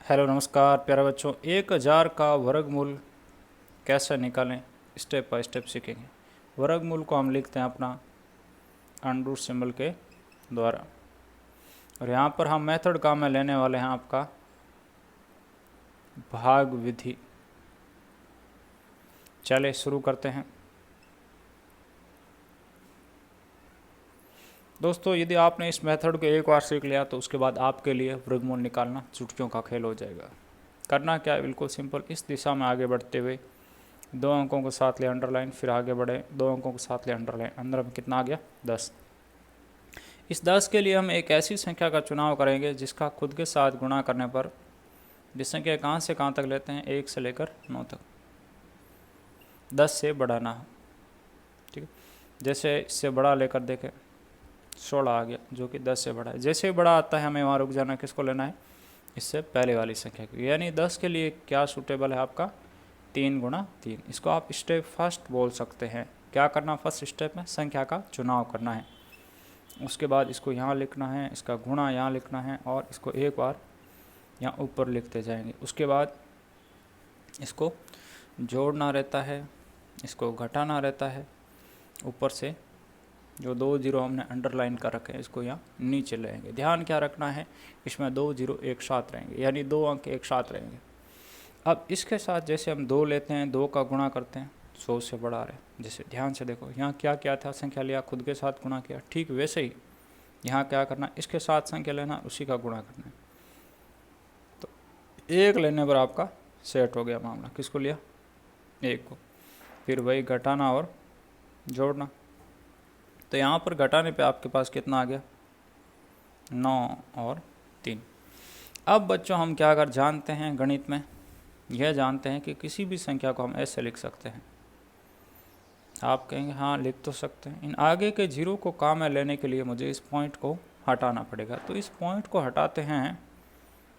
Hello नमस्कार प्यारे बच्चों, 1000 का वर्गमूल कैसे निकालें स्टेप बाय स्टेप सीखेंगे। वर्गमूल को हम लिखते हैं अपना अंडर सिंबल के द्वारा, और यहाँ पर हम मेथड काम में लेने वाले हैं आपका भाग विधि। चलिए शुरू करते हैं। दोस्तों, यदि आपने इस मेथड को एक बार सीख लिया तो उसके बाद आपके लिए वर्गमूल निकालना चुटकियों का खेल हो जाएगा। करना क्या है, बिल्कुल सिंपल। इस दिशा में आगे बढ़ते हुए 2 अंकों को साथ ले अंडरलाइन, फिर आगे बढ़े 2 अंकों को साथ ले अंडरलाइन। अंदर में कितना आ गया? 10। इस 10 के लिए हम एक ऐसी संख्या का चुनाव करेंगे जिसका खुद के साथ गुणा करने पर, जिस संख्या कहाँ से कहाँ तक लेते हैं, 1 से लेकर 9 तक, 10 से बड़ा ना हो। ठीक है, जैसे इससे बड़ा लेकर देखें 16 आ गया, जो कि 10 से बड़ा है। जैसे ही बड़ा आता है हमें वहाँ रुक जाना, किसको लेना है? इससे पहले वाली संख्या को। यानी 10 के लिए क्या सूटेबल है आपका? 3 गुणा 3। इसको आप स्टेप फर्स्ट बोल सकते हैं। क्या करना फर्स्ट स्टेप में? संख्या का चुनाव करना है। उसके बाद इसको यहाँ लिखना है, इसका गुणा यहाँ लिखना है, और इसको एक बार यहाँ ऊपर लिखते जाएंगे। उसके बाद इसको जोड़ना रहता है, इसको घटाना रहता है। ऊपर से जो 2 जीरो हमने अंडरलाइन कर रखे हैं इसको यहाँ नीचे लाएंगे। ध्यान क्या रखना है, इसमें 2 जीरो एक साथ रहेंगे, यानी 2 अंक एक साथ रहेंगे। अब इसके साथ जैसे हम 2 लेते हैं, 2 का गुणा करते हैं, 100 से बड़ा रहे। जैसे ध्यान से देखो, यहाँ क्या क्या था, संख्या लिया, खुद के साथ गुणा किया। ठीक वैसे ही यहाँ क्या करना, इसके साथ संख्या लेना, उसी का गुणा करना है। तो 1 लेने पर आपका सेट हो गया मामला। किसको लिया? 1 को। फिर वही घटाना और जोड़ना। तो यहाँ पर घटाने पे आपके पास कितना आ गया? 9 और 3। अब बच्चों हम क्या कर जानते हैं गणित में, यह जानते हैं कि किसी भी संख्या को हम ऐसे लिख सकते हैं। आप कहेंगे हाँ लिख तो सकते हैं, इन आगे के जीरो को काम में लेने के लिए मुझे इस पॉइंट को हटाना पड़ेगा। तो इस पॉइंट को हटाते हैं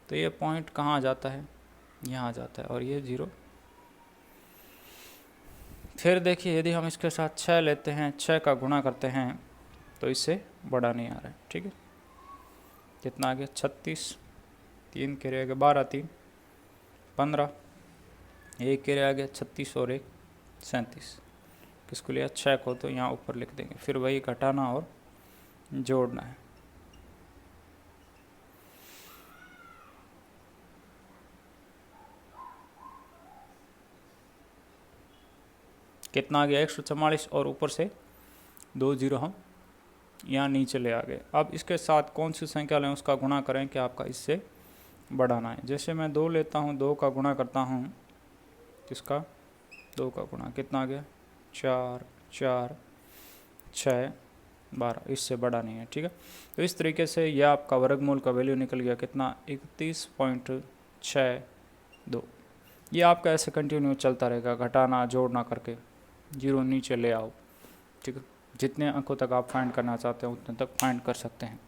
तो ये पॉइंट कहाँ आ जाता है? यहाँ आ जाता है, और ये जीरो। फिर देखिए, यदि हम इसके साथ 6 लेते हैं, 6 का गुणा करते हैं तो इससे बड़ा नहीं आ रहा है। ठीक है, कितना आ गया? 36। 3 के रह गए 12, 3 15, 1 के रह गया 36 और 1 37। किसको लिया? 6 को। तो यहाँ ऊपर लिख देंगे। फिर वही घटाना और जोड़ना है। कितना आ गया? 144, और ऊपर से 2 जीरो हम यहाँ नीचे ले आ गए। अब इसके साथ कौन सी संख्या लें उसका गुणा करें कि आपका इससे बढ़ाना है। जैसे मैं 2 लेता हूँ, 2 का गुणा करता हूँ, किसका? 2 का गुणा, कितना आ गया? 4 4 6 12, इससे बड़ा नहीं है। ठीक है, तो इस तरीके से यह आपका वर्गमूल का वैल्यू निकल गया। कितना? 31.62। ये आपका ऐसे कंटिन्यू चलता रहेगा, घटाना जोड़ना करके जीरो नीचे ले आओ। ठीक है, जितने अंकों तक आप फाइंड करना चाहते हैं उतने तक फाइंड कर सकते हैं।